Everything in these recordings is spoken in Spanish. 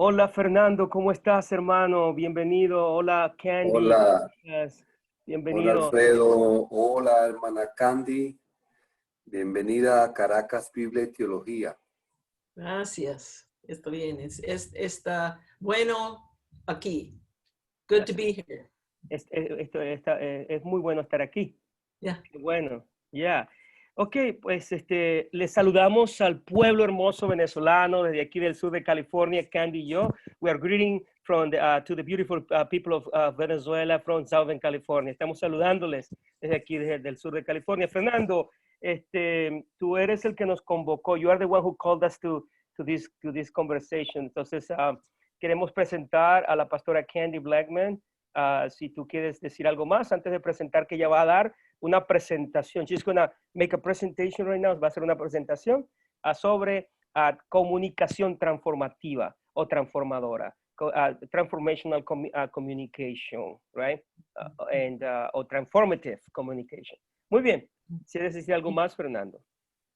Hola Fernando, ¿cómo estás, hermano? Bienvenido. Hola Candy, ¿cómo Hola, estás? hola Bienvenido. Alfredo, hola hermana Candy, bienvenida a Caracas Biblia y Teología. Gracias. Está bien. Está bueno aquí. Good to be here. Es muy bueno estar aquí. Yeah. Qué bueno, ya. Ok, pues les saludamos al pueblo hermoso venezolano desde aquí del sur de California, Candy y yo. We are greeting to the beautiful people of Venezuela from Southern California. Estamos saludándoles desde aquí, desde el sur de California. Fernando, tú eres el que nos convocó. You are the one who called us to this conversation. Entonces, queremos presentar a la pastora Candy Blackman. Si tú quieres decir algo más antes de presentar, que ella va a dar una presentación. She's going to make a presentation right now. Va a hacer una presentación sobre comunicación transformativa o transformadora. Transformational communication, right? O transformative communication. Muy bien. ¿Quieres decir algo más, Fernando?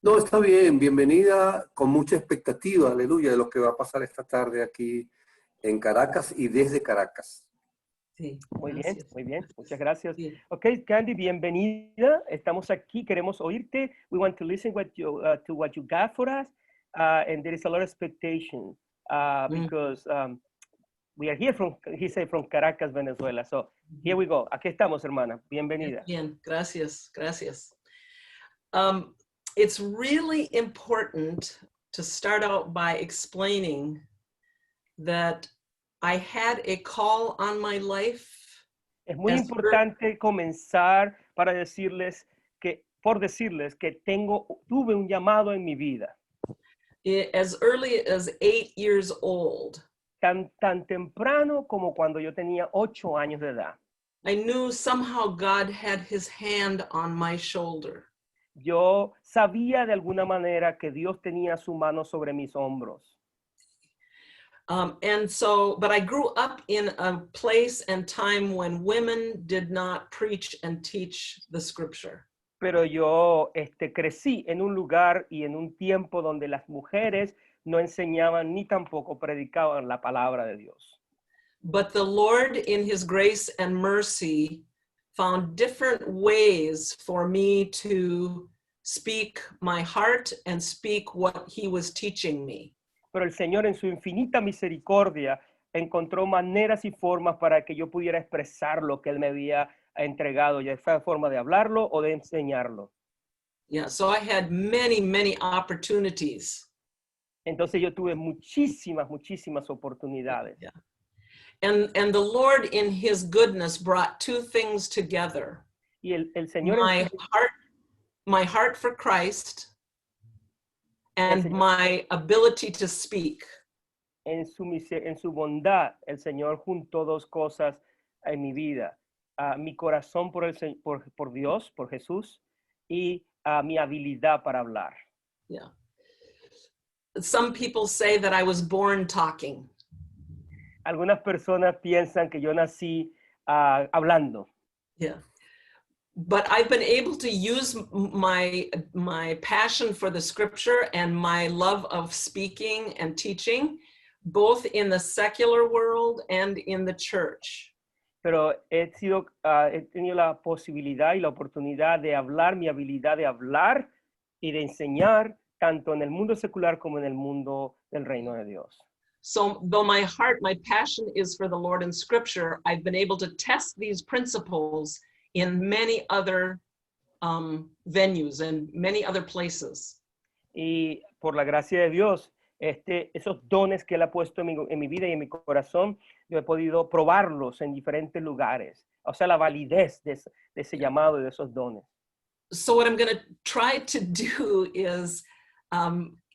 No, está bien, bienvenida con mucha expectativa, aleluya, de lo que va a pasar esta tarde aquí en Caracas y desde Caracas. Sí, muy gracias. bien, muy bien. Muchas gracias. Sí. Ok, Candy, bienvenida. Estamos aquí, queremos oírte. We want to listen to what you got for us. And there is a lot of expectation because we are here he said, from Caracas, Venezuela. So here we go. Aquí estamos, hermana. Bienvenida. Bien, gracias, gracias. It's really important to start out by explaining that I had a call on my life. Es muy importante comenzar por decirles que tuve un llamado en mi vida. As early as 8 years old. Tan temprano como cuando yo tenía 8 años de edad. I knew somehow God had his hand on my shoulder. Yo sabía de alguna manera que Dios tenía su mano sobre mis hombros. But I grew up in a place and time when women did not preach and teach the scripture. Pero yo crecí en un lugar y en un tiempo donde las mujeres no enseñaban ni tampoco predicaban la palabra de Dios. But the Lord, in his grace and mercy, found different ways for me to speak my heart and speak what he was teaching me. Pero el Señor, en su infinita misericordia, encontró maneras y formas para que yo pudiera expresar lo que Él me había entregado, ya sea forma de hablarlo o de enseñarlo. Yeah, so I had many opportunities. Entonces yo tuve muchísimas oportunidades. Yeah. And the Lord, in his goodness, brought two things together. Y el Señor, my heart for Christ and my ability to speak. En su bondad, el Señor juntó dos cosas en mi vida. Mi corazón por Dios, por Jesús, y mi habilidad para hablar. Yeah. Some people say that I was born talking. Algunas personas piensan que yo nací hablando. Yeah. But I've been able to use my passion for the scripture and my love of speaking and teaching, both in the secular world and in the church. Pero he tenido la posibilidad y la oportunidad de hablar, mi habilidad de hablar y de enseñar, tanto en el mundo secular como en el mundo del reino de Dios. So though my passion is for the Lord and scripture, I've been able to test these principles in many other venues and many other places. Y por la gracia de Dios, esos dones que Él ha puesto en mi vida y en mi corazón, yo he podido probarlos en diferentes lugares. O sea, la validez de ese llamado y de esos dones. So what I'm going to try to do is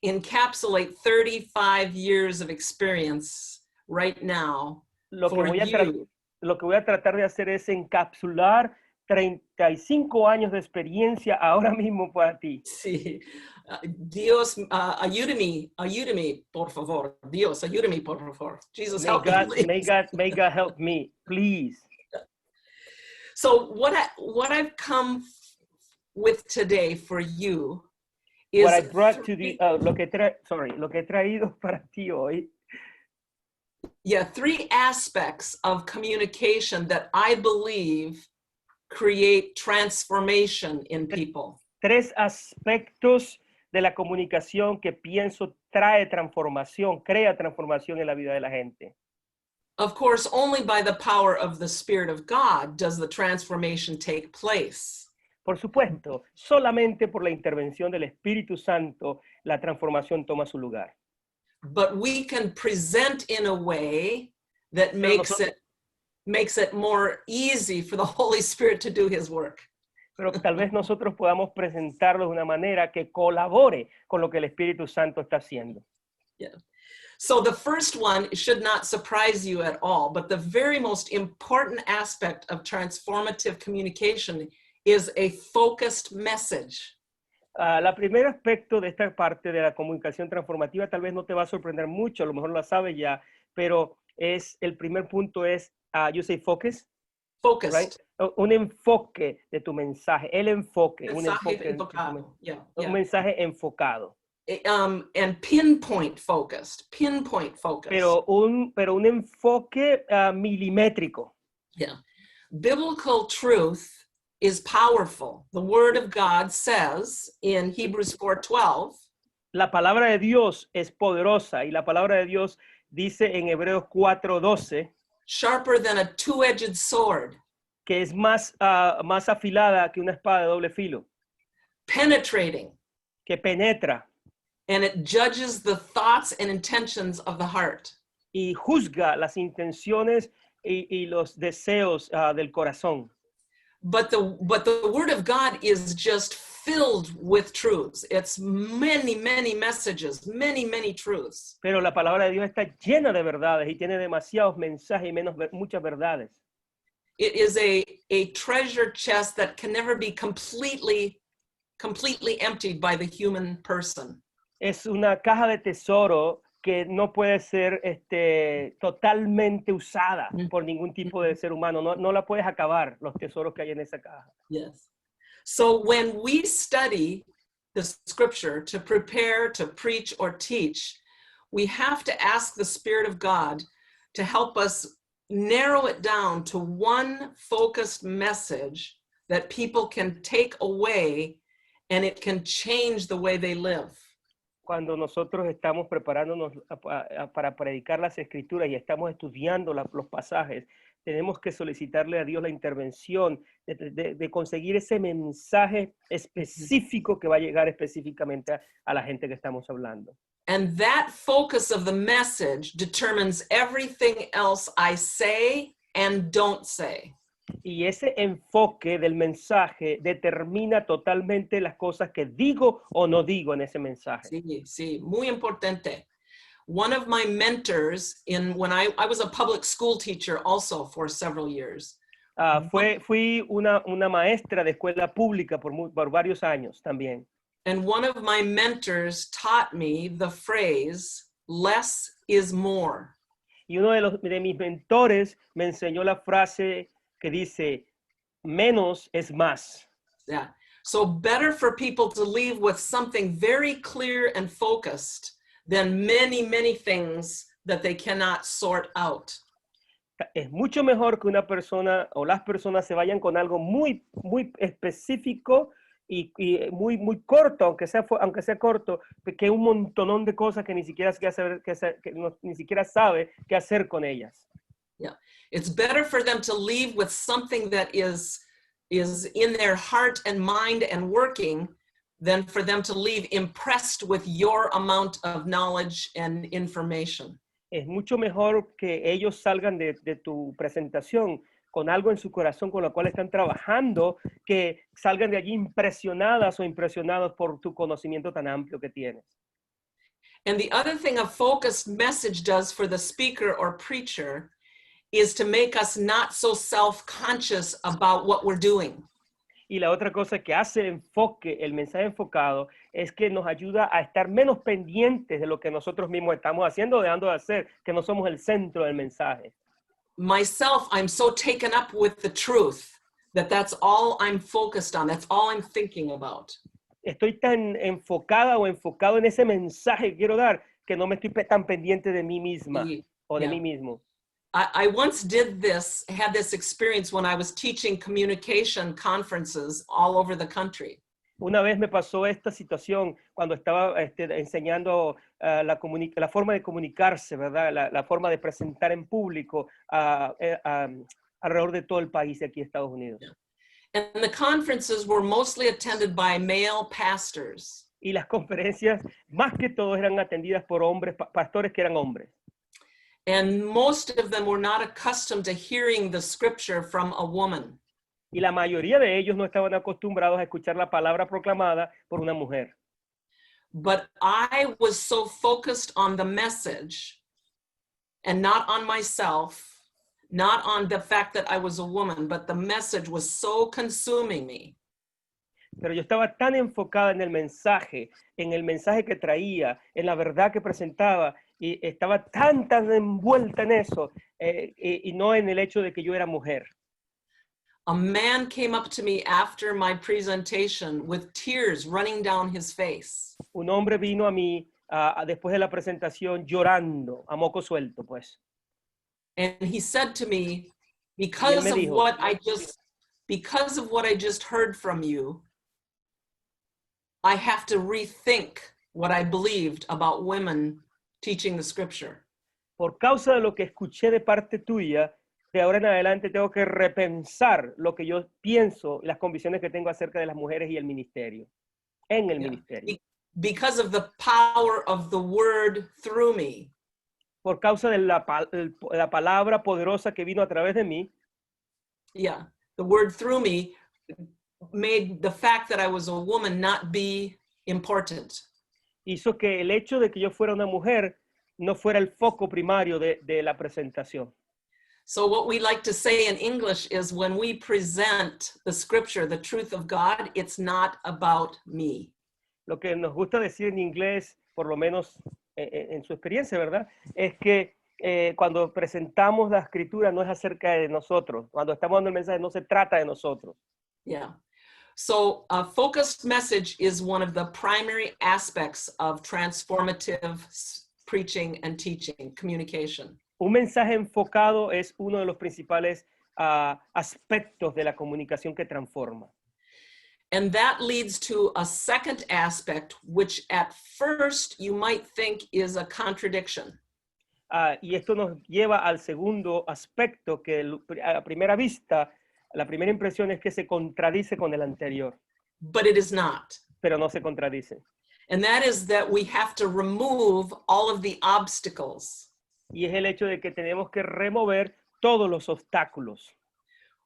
encapsulate 35 years of experience right now for you. Lo que voy a tratar de hacer es encapsular 35 años de experiencia ahora mismo para ti. Sí. Dios, ayúdame, por favor. Dios, ayúdame, por favor. Jesus, help me, may God help me, please. So what I've come with today for you is what I brought to the lo que he traído para ti hoy Yeah, three aspects of communication that I believe create transformation in people. Tres aspectos de la comunicación que pienso trae transformación, crea transformación en la vida de la gente. Of course, only by the power of the Spirit of God does the transformation take place. Por supuesto, solamente por la intervención del Espíritu Santo la transformación toma su lugar. But we can present in a way that Pero makes it more easy for the Holy Spirit to do his work. Pero tal vez nosotros podamos presentarlo de una manera que colabore con lo que el Espíritu Santo está haciendo. Yeah. So the first one should not surprise you at all, but the very most important aspect of transformative communication is a focused message. El primer aspecto de esta parte de la comunicación transformativa tal vez no te va a sorprender mucho, a lo mejor lo sabes ya, pero el primer punto es, you say focus? Focused. Right? Un enfoque de tu mensaje, el enfoque, un Mensaje enfoque, enfocado. Yeah, un yeah. mensaje enfocado. And pinpoint focused. Pero un enfoque milimétrico. Yeah. Biblical truth is powerful. The word of God says in Hebrews 4:12. La palabra de Dios es poderosa y la palabra de Dios dice en Hebreos 4:12 Sharper than a two-edged sword. Que es más afilada que una espada de doble filo. Penetrating. Que penetra. And it judges the thoughts and intentions of the heart. Y juzga las intenciones y los deseos del corazón. But the word of God is just filled with truths. It's many, many messages, many, many truths. Pero la palabra de Dios está llena de verdades y tiene demasiados mensajes y muchas verdades. It is a treasure chest that can never be completely emptied by the human person. Es una caja de tesoro que no puede ser totalmente usada por ningún tipo de ser humano. No la puedes acabar, los tesoros que hay en esa caja. Yes. So when we study the scripture to prepare, to preach, or teach, we have to ask the Spirit of God to help us narrow it down to one focused message that people can take away and it can change the way they live. Cuando nosotros estamos preparándonos para predicar las escrituras y estamos estudiando los pasajes, tenemos que solicitarle a Dios la intervención de conseguir ese mensaje específico que va a llegar específicamente a la gente que estamos hablando. And that focus of the message determines everything else I say and don't say. Y ese enfoque del mensaje determina totalmente las cosas que digo o no digo en ese mensaje. Sí, muy importante. One of my mentors when I was a public school teacher also for several years. Fui una maestra de escuela pública por varios años también. And one of my mentors taught me the phrase, less is more. Y uno de mis mentores me enseñó la frase que dice, menos es más. Yeah. So better for people to leave with something very clear and focused than many, many things that they cannot sort out. Es mucho mejor que una persona o las personas se vayan con algo muy, muy específico y muy corto, aunque sea corto, que un montonón de cosas que ni siquiera ni siquiera sabe qué hacer con ellas. Yeah, it's better for them to leave with something that is in their heart and mind and working than for them to leave impressed with your amount of knowledge and information. Es mucho mejor que ellos salgan de tu presentación con algo en su corazón con lo cual están trabajando, que salgan de allí impresionadas o impresionados por tu conocimiento tan amplio que tienes. And the other thing a focused message does for the speaker or preacher is to make us not so self-conscious about what we're doing. Y la otra cosa que hace el mensaje enfocado, es que nos ayuda a estar menos pendientes de lo que nosotros mismos estamos haciendo o dejando de hacer, que no somos el centro del mensaje. Myself, I'm so taken up with the truth that's all I'm focused on. That's all I'm thinking about. Estoy tan enfocada o enfocado en ese mensaje que quiero dar que no me estoy tan pendiente de mí misma. o de Yeah. mí mismo. I once had this experience when I was teaching communication conferences all over the country. Una vez me pasó esta situación cuando estaba enseñando la forma de comunicarse, ¿verdad? La forma de presentar en público alrededor de todo el país de aquí, Estados Unidos. And the conferences were mostly attended by male pastors. Y las conferencias, más que todo, eran atendidas por hombres, pastores que eran hombres. And most of them were not accustomed to hearing the scripture from a woman. Y la mayoría de ellos no estaban acostumbrados a escuchar la palabra proclamada por una mujer. But I was so focused on the message and not on myself, not on the fact that I was a woman, but the message was so consuming me. Pero yo estaba tan enfocada en el mensaje que traía, en la verdad que presentaba, y estaba tan envuelta en eso, y no en el hecho de que yo era mujer. A man came up to me after my presentation with tears running down his face. Un hombre vino a mí después de la presentación llorando, a moco suelto, pues. And he said to me, because of what I just heard from you, I have to rethink what I believed about women teaching the scripture. Por causa de lo que escuché de parte tuya, de ahora en adelante tengo que repensar lo que yo pienso, las convicciones que tengo acerca de las mujeres y el ministerio, en el ministerio. Because of the power of the word through me. Por causa de la palabra poderosa que vino a través de mí. Yeah, the word through me made the fact that I was a woman not be important. Hizo que el hecho de que yo fuera una mujer no fuera el foco primario de la presentación. So what we like to say in English is when we present the scripture, the truth of God, it's not about me. Lo que nos gusta decir en inglés, por lo menos en su experiencia, ¿verdad? Es que cuando presentamos la escritura no es acerca de nosotros. Cuando estamos dando el mensaje no se trata de nosotros. Yeah. So a focused message is one of the primary aspects of transformative preaching and teaching, communication. Un mensaje enfocado es uno de los principales aspectos de la comunicación que transforma. And that leads to a second aspect, which at first you might think is a contradiction. Y esto nos lleva al segundo aspecto que a primera vista, la primera impresión es que se contradice con el anterior. But it is not. Pero no se contradice. And that is that we have to remove all of the obstacles. Y es el hecho de que tenemos que remover todos los obstáculos.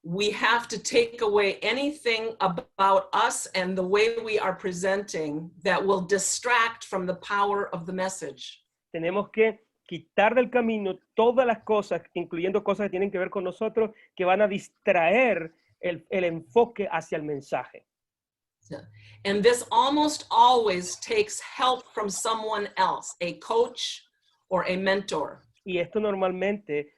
We have to take away anything about us and the way we are presenting that will distract from the power of the message. Tenemos que quitar del camino todas las cosas, incluyendo cosas que tienen que ver con nosotros, que van a distraer el enfoque hacia el mensaje. And this almost always takes help from someone else, a coach or a mentor. Y esto normalmente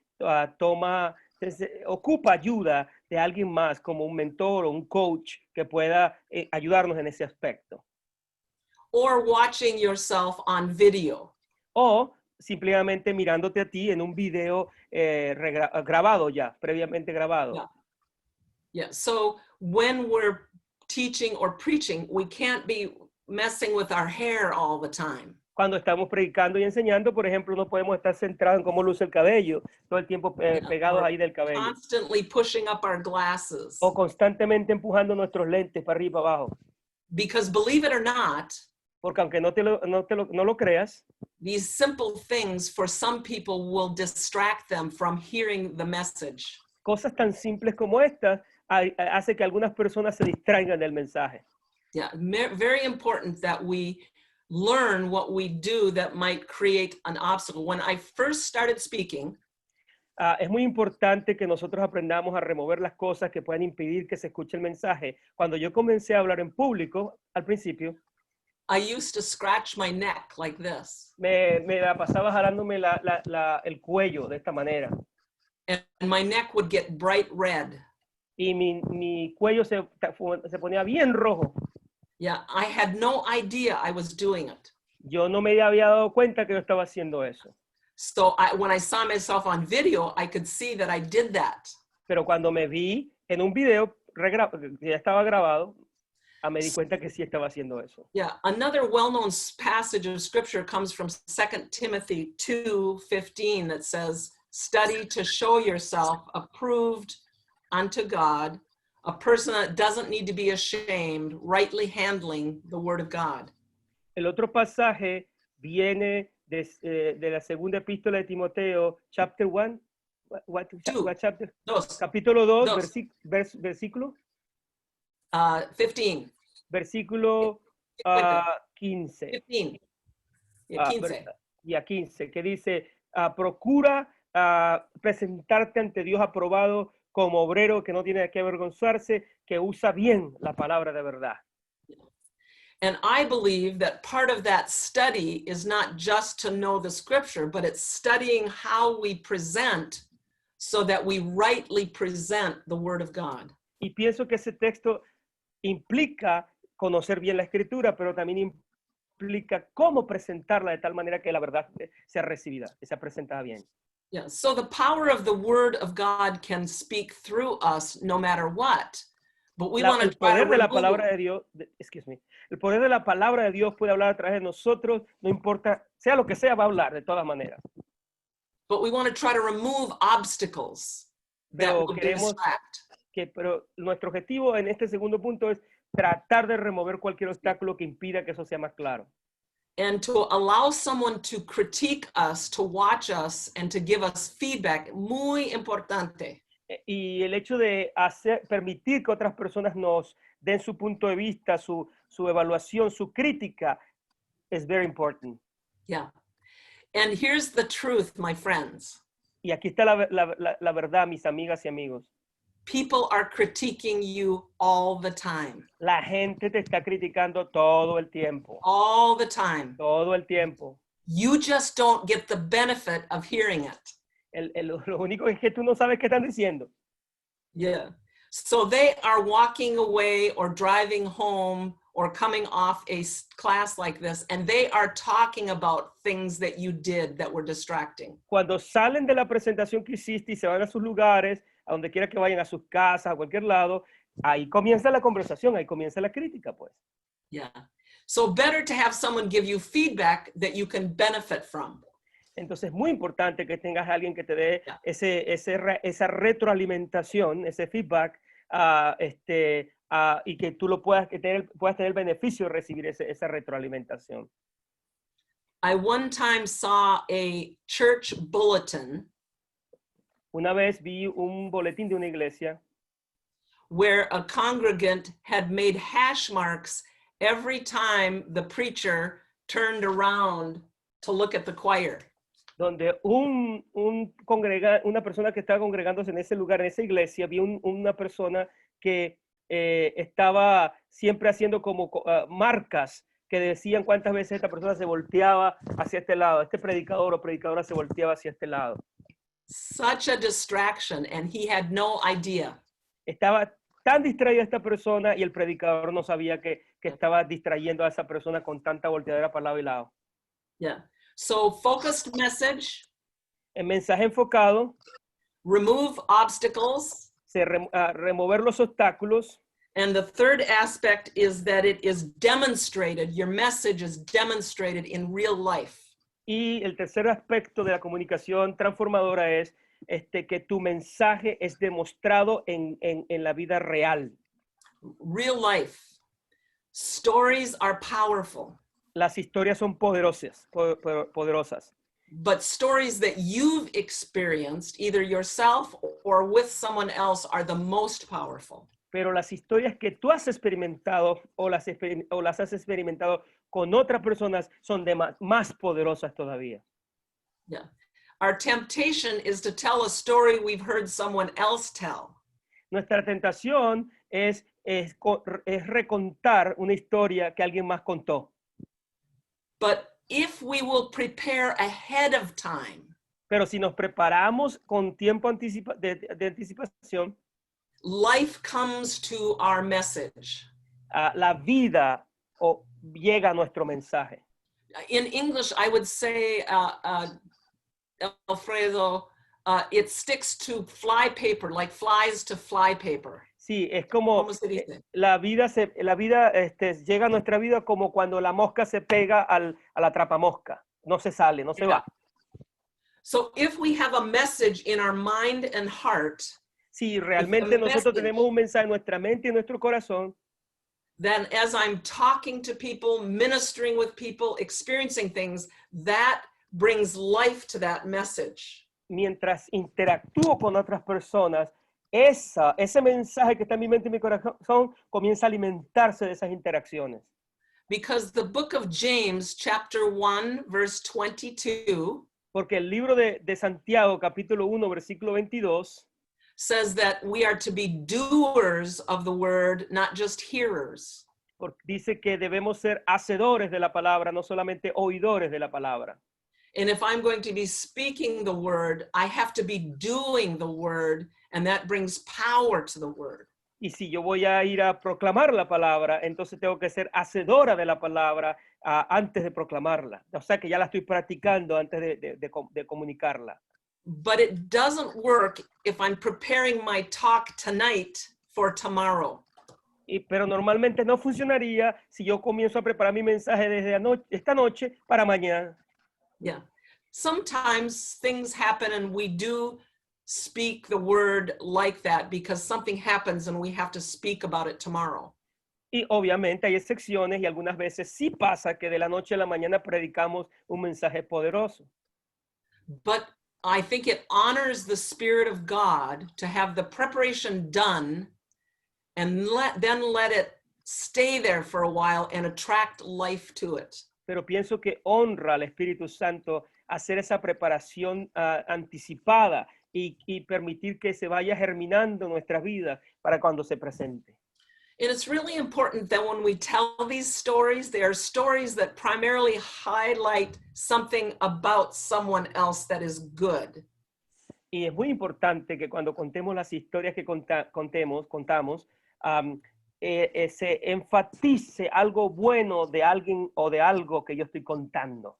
ocupa ayuda de alguien más, como un mentor o un coach que pueda ayudarnos en ese aspecto. Or watching yourself on video. O simplemente mirándote a ti en un video grabado ya, previamente grabado. Yeah. So when we're teaching or preaching, we can't be messing with our hair all the time. Cuando estamos predicando y enseñando, por ejemplo, no podemos estar centrados en cómo luce el cabello, todo el tiempo pegados ahí del cabello. Constantly pushing up our glasses. O constantemente empujando nuestros lentes para arriba y para abajo. Because believe it or not, porque aunque no lo creas, these simple things for some people will distract them from hearing the message. Cosas tan simples como estas hace que algunas personas se distraigan del mensaje. Yeah, very important that we learn what we do that might create an obstacle. When I first started speaking, es muy importante que nosotros aprendamos a remover las cosas que puedan impedir que se escuche el mensaje. Cuando yo comencé a hablar en público, al principio, I used to scratch my neck like this. Me la pasaba jalándome el cuello de esta manera. And my neck would get bright red. Y mi cuello se ponía bien rojo. Yeah, I had no idea I was doing it. Yo no me había dado cuenta que yo estaba haciendo eso. So when I saw myself on video, I could see that I did that. Pero cuando me vi en un video que ya estaba grabado, me di cuenta que sí estaba haciendo eso. Yeah, another well-known passage of scripture comes from 2 Timothy 2:15 that says, study to show yourself approved unto God, a person that doesn't need to be ashamed, rightly handling the word of God. El otro pasaje viene de la segunda epístola de Timoteo, chapter 1, what chapter? Dos. Capítulo 2, Dos. versículo 15. Versículo 15. 15. Ah, 15. y a 15, que dice, procura presentarte ante Dios aprobado como obrero que no tiene que avergonzarse, que usa bien la palabra de verdad. And I believe that part of that study is not just to know the scripture, but it's studying how we present so that we rightly present the word of God. Y pienso que ese texto implica conocer bien la escritura, pero también implica cómo presentarla de tal manera que la verdad sea recibida, que sea presentada bien. Yeah, so the power of the word of God can speak through us no matter what. But we want to El poder de la palabra de Dios, el poder de la palabra de Dios puede hablar a través de nosotros, no importa, sea lo que sea, va a hablar de todas maneras. But we want to try to remove obstacles that Pero will queremos distract. pero nuestro objetivo en este segundo punto es tratar de remover cualquier obstáculo que impida que eso sea más claro. And to allow someone to critique us, to watch us, and to give us feedback, muy importante. Y el hecho de permitir que otras personas nos den su punto de vista, su evaluación, su crítica, es very important. Yeah. And here's the truth, my friends. Y aquí está la verdad, mis amigas y amigos. People are critiquing you all the time. La gente te está criticando todo el tiempo. All the time. Todo el tiempo. You just don't get the benefit of hearing it. Lo único es que tú no sabes qué están diciendo. Yeah. So they are walking away or driving home or coming off a class like this, and they are talking about things that you did that were distracting. Cuando salen de la presentación que hiciste y se van a sus lugares, a donde quiera que vayan, a sus casas, a cualquier lado, ahí comienza la conversación, ahí comienza la crítica, pues. Yeah. So better to have someone give you feedback that you can benefit from. Entonces es muy importante que tengas a alguien que te dé esa retroalimentación, ese feedback, y que tú puedas tener el beneficio de recibir esa retroalimentación. I one time saw a church bulletin. Una vez vi un boletín de una iglesia where a congregant had made hash marks every time the preacher turned around to look at the choir. Donde una persona que estaba congregándose en ese lugar, en esa iglesia, vi una persona que estaba siempre haciendo como marcas que decían cuántas veces esta persona se volteaba hacia este lado, este predicador o predicadora se volteaba hacia este lado. Such a distraction, and he had no idea. Estaba tan distraída esta persona y el predicador no sabía que estaba distrayendo a esa persona con tanta volteadera para lado y lado. Yeah. So focused message. El mensaje enfocado. Remove obstacles. Remover los obstáculos. And the third aspect is that it is demonstrated, your message is demonstrated in real life. Y el tercer aspecto de la comunicación transformadora es que tu mensaje es demostrado en la vida real. Real life. Stories are powerful. Las historias son poderosas. But stories that you've experienced, either yourself or with someone else, are the most powerful. Pero las historias que tú has experimentado o las has experimentado con otras personas son más poderosas todavía. Yeah. Our temptation is to tell a story we've heard someone else tell. Nuestra tentación es recontar una historia que alguien más contó. But if we will prepare ahead of time, pero si nos preparamos con tiempo de anticipación, life comes to our message. La vida llega a nuestro mensaje. In English, I would say Alfredo, it sticks to fly paper, like flies to fly paper. Sí, es como ¿Cómo se dice? la vida llega a nuestra vida como cuando la mosca se pega a la atrapamosca. No se sale, no se Yeah. va. So if we have a message in our mind and heart, Si realmente nosotros message. tenemos un mensaje en nuestra mente y en nuestro corazón, then as I'm talking to people, ministering with people, experiencing things, that brings life to that message. mientras interactúo con otras personas, ese mensaje que está en mi mente y mi corazón comienza a alimentarse de esas interacciones. Because the book of James, chapter 1, verse 22, Porque el libro de Santiago, capítulo 1, versículo 22, says that we are to be doers of the word, not just hearers. dice que debemos ser hacedores de la palabra, no solamente oidores de la palabra. And if I'm going to be speaking the word, I have to be doing the word, and that brings power to the word. Y si yo voy a ir a proclamar la palabra, entonces tengo que ser hacedora de la palabra antes de proclamarla. O sea que ya la estoy practicando antes de comunicarla. But it doesn't work if I'm preparing my talk tonight for tomorrow. Pero normalmente no funcionaría si yo comienzo a preparar mi mensaje desde esta noche para mañana. Yeah. Sometimes things happen and we do speak the word like that because something happens and we have to speak about it tomorrow. Y obviamente hay excepciones y algunas veces sí pasa que de la noche a la mañana predicamos un mensaje poderoso. But I think it honors the Spirit of God to have the preparation done and then let it stay there for a while and attract life to it. Pero pienso que honra al Espíritu Santo hacer esa preparación anticipada y permitir que se vaya germinando nuestra vida para cuando se presente. And it's really important that when we tell these stories, they are stories that primarily highlight something about someone else that is good. Y es muy importante que cuando contemos las historias que contamos, se enfatice algo bueno de alguien o de algo que yo estoy contando.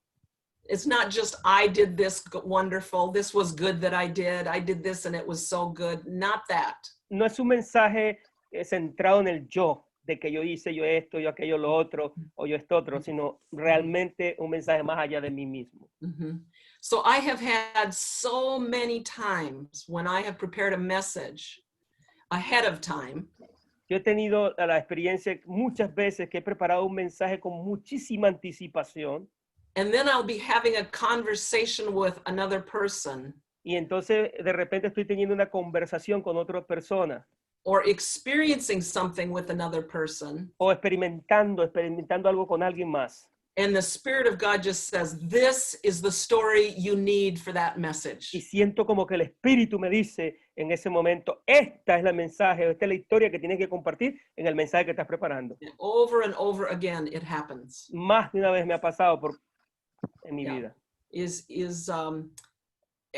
It's not just, I did this wonderful, this was good that I did this and it was so good. Not that. No es un mensaje centrado en el yo, de que yo hice yo esto, yo aquello, lo otro, o yo esto otro, sino realmente un mensaje más allá de mí mismo. Mm-hmm. So I have had so many times when I have prepared a message ahead of time. Yo he tenido la experiencia muchas veces que he preparado un mensaje con muchísima anticipación. And then I'll be having a conversation with another person. Y entonces de repente estoy teniendo una conversación con otra persona. Or experiencing something with another person. O experimentando algo con alguien más. And the Spirit of God just says, this is the story you need for that message. Y siento como que el Espíritu me dice en ese momento, esta es la mensaje, esta es la historia que tienes que compartir en el mensaje que estás preparando. And over again, it happens. Más de una vez me ha pasado en mi vida.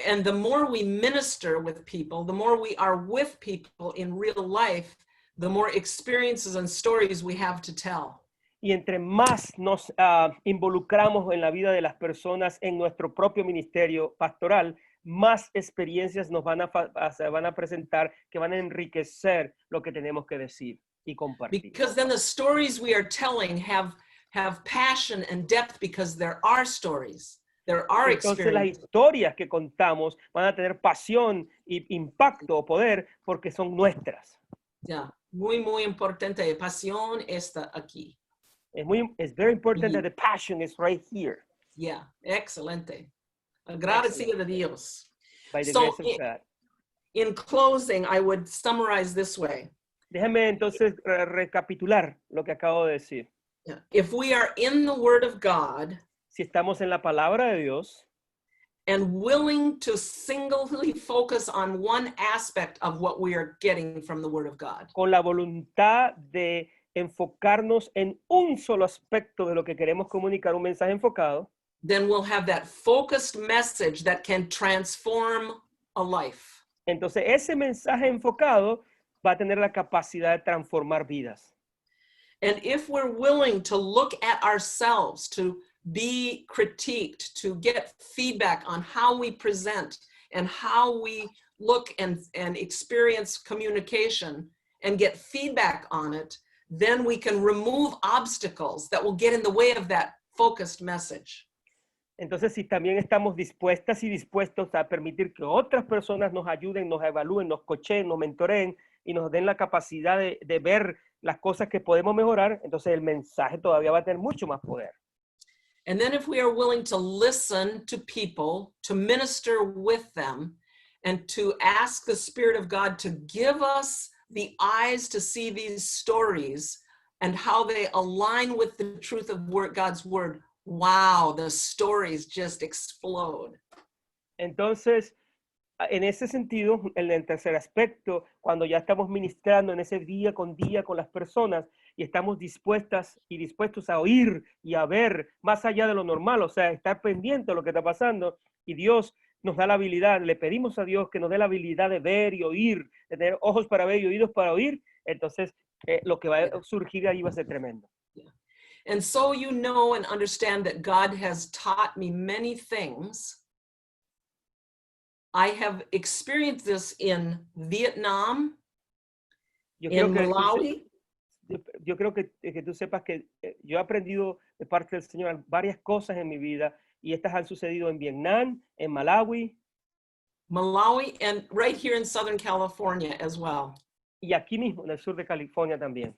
And the more we minister with people, the more we are with people in real life, the more experiences and stories we have to tell. Y entre más nos involucramos en la vida de las personas en nuestro propio ministerio pastoral, más experiencias nos se van a presentar que van a enriquecer lo que tenemos que decir y compartir. Because then the stories we are telling have passion and depth because there are stories. There are Entonces las historias que contamos van a tener pasión y impacto o poder porque son nuestras. Yeah, muy importante. Pasión está aquí. It's very important that the passion is right here. Yeah, excelente. Agradecido de Dios. By the grace of God. In closing, I would summarize this way. Déjame entonces recapitular lo que acabo de decir. Yeah. If we are in the Word of God, si estamos en la palabra de Dios, and willing to singly focus on one aspect of what we are getting from the Word of God, con la voluntad de enfocarnos en un solo aspecto de lo que queremos comunicar, un mensaje enfocado, then we'll have that focused message that can transform a life. Entonces ese mensaje enfocado va a tener la capacidad de transformar vidas. And if we're willing to look at ourselves, to be critiqued, to get feedback on how we present and how we look and experience communication and get feedback on it, then we can remove obstacles that will get in the way of that focused message. Entonces, si también estamos dispuestas y dispuestos a permitir que otras personas nos ayuden, nos evalúen, nos coacheen, nos mentoreen y nos den la capacidad de ver las cosas que podemos mejorar, entonces el mensaje todavía va a tener mucho más poder. And then if we are willing to listen to people, to minister with them, and to ask the Spirit of God to give us the eyes to see these stories and how they align with the truth of God's word, wow, the stories just explode. Entonces, en ese sentido, en el tercer aspecto, cuando ya estamos ministrando en ese día con las personas y estamos dispuestas y dispuestos a oír y a ver más allá de lo normal, o sea, estar pendiente de lo que está pasando, y Dios nos da la habilidad, le pedimos a Dios que nos dé la habilidad de ver y oír, de tener ojos para ver y oídos para oír, entonces lo que va a surgir ahí va a ser tremendo. And so you know and understand that God has taught me many things. I have experienced this in Vietnam, in Malawi. Yo creo que tú sepas que yo he aprendido de parte del Señor varias cosas en mi vida, y estas han sucedido en Vietnam, en Malawi, and right here in Southern California as well. Y aquí mismo, en el sur de California también.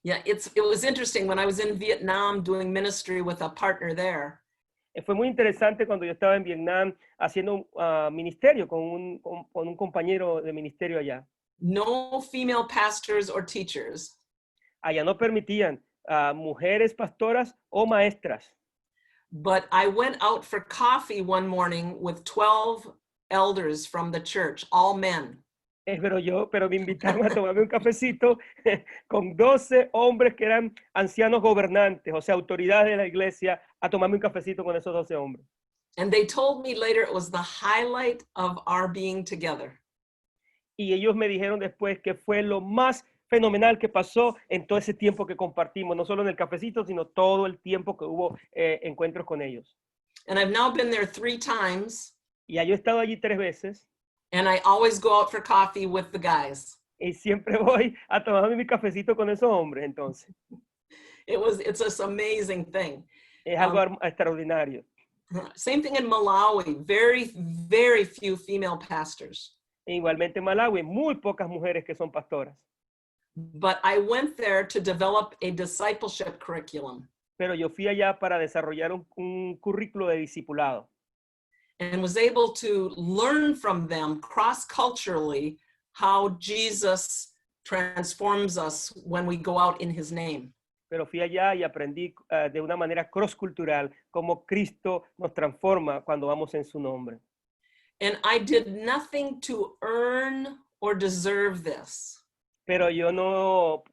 Yeah, it was interesting when I was in Vietnam doing ministry with a partner there. Fue muy interesante cuando yo estaba en Vietnam haciendo ministerio con un compañero de ministerio allá. No female pastors or teachers. Allá no permitían mujeres pastoras o maestras. But I went out for coffee one morning with 12 elders from the church, all men. Pero me invitaron a tomarme un cafecito con 12 hombres que eran ancianos gobernantes, o sea, autoridades de la iglesia, a tomarme un cafecito con esos 12 hombres. And they told me later it was the highlight of our being together. Y ellos me dijeron después que fue lo más fenomenal que pasó en todo ese tiempo que compartimos, no solo en el cafecito, sino todo el tiempo que hubo encuentros con ellos. And I've now been there 3 times. Y ya yo he estado allí 3 veces. And I always go out for coffee with the guys. Y siempre voy a tomarme mi cafecito con esos hombres, entonces. It's this amazing thing. Es algo extraordinario. Same thing in Malawi, very, very few female pastors. E igualmente en Malawi, muy pocas mujeres que son pastoras. But I went there to develop a discipleship curriculum. Pero yo fui allá para desarrollar un currículo de discipulado. And was able to learn from them cross-culturally how Jesus transforms us when we go out in his name. Pero fui allá y aprendí de una manera cross-cultural cómo Cristo nos transforma cuando vamos en su nombre. And I did nothing to earn or deserve this. Pero yo no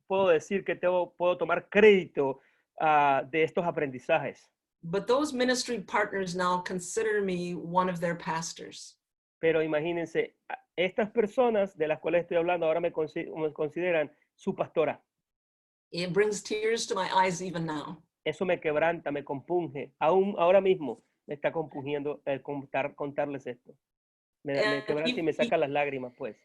puedo decir que puedo tomar crédito de estos aprendizajes. But those ministry partners now consider me one of their pastors. Pero imagínense, estas personas de las cuales estoy hablando ahora me consideran su pastora. It brings tears to my eyes even now. Eso me quebranta, me compunge. Aún ahora mismo me está compungiendo contarles esto. Me quebranta y me saca las lágrimas, pues.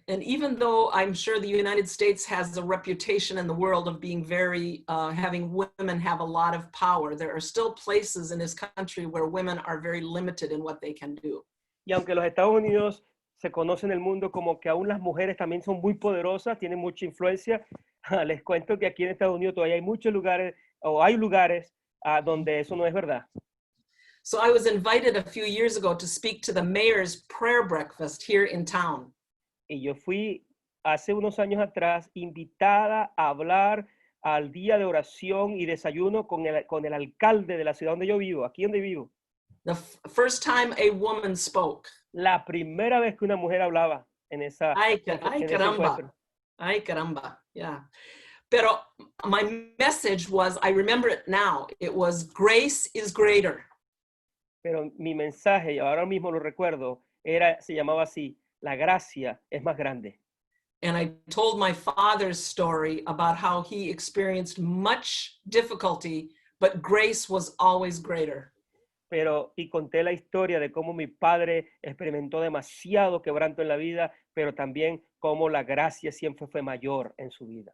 And even though I'm sure the United States has a reputation in the world of being very, having women have a lot of power, there are still places in this country where women are very limited in what they can do. Y aunque los Estados Unidos se conocen en el mundo como que aún las mujeres también son muy poderosas, tienen mucha influencia, les cuento que aquí en Estados Unidos todavía hay muchos lugares, o hay lugares donde eso no es verdad. So I was invited a few years ago to speak to the mayor's prayer breakfast here in town. Y yo fui hace unos años atrás invitada a hablar al día de oración y desayuno con el alcalde de la ciudad donde yo vivo, aquí donde vivo. The first time a woman spoke. La primera vez que una mujer hablaba en esa Ay, caramba. Ay, caramba. Yeah. Pero my message was, I remember it now, it was grace is greater. Pero mi mensaje, y ahora mismo lo recuerdo, se llamaba así: la gracia es más grande. And I told my father's story about how he experienced much difficulty but grace was always greater. Y conté la historia de cómo mi padre experimentó demasiado quebranto en la vida, pero también cómo la gracia siempre fue mayor en su vida.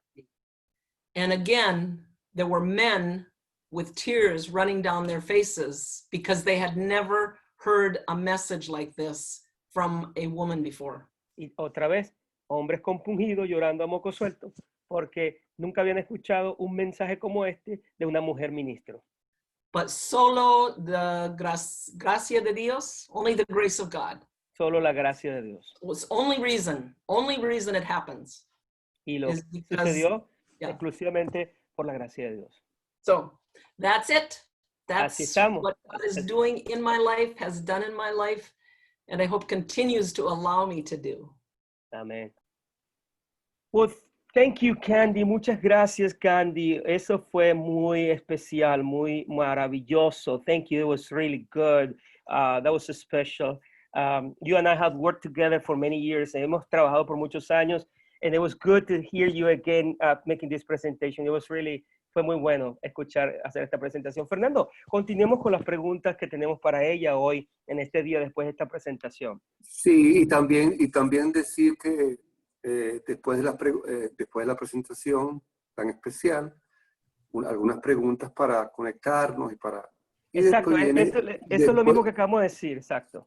And again, there were men with tears running down their faces because they had never heard a message like this from a woman before. Y otra vez, hombres compungidos llorando a moco suelto, porque nunca habían escuchado un mensaje como este de una mujer ministro. But solo the gracia de Dios, only the grace of God, Solo la gracia de Dios. was only reason it happens. Y lo is because- sucedió yeah. exclusivamente por la gracia de Dios. So that's it. Así That's estamos. what God is doing in my life, has done in my life, and I hope continues to allow me to do. Amén. Well, thank you, Candy. Muchas gracias, Candy. Eso fue muy especial, muy maravilloso. Thank you. It was really good. That was special. You and I have worked together for many years. Hemos trabajado por muchos años, and it was good to hear you again making this presentation. Fue muy bueno hacer esta presentación. Fernando, continuemos con las preguntas que tenemos para ella hoy, en este día, después de esta presentación. Sí, y también decir que después de la presentación tan especial, algunas preguntas para conectarnos y para... Exacto, eso es lo mismo que acabamos de decir, exacto.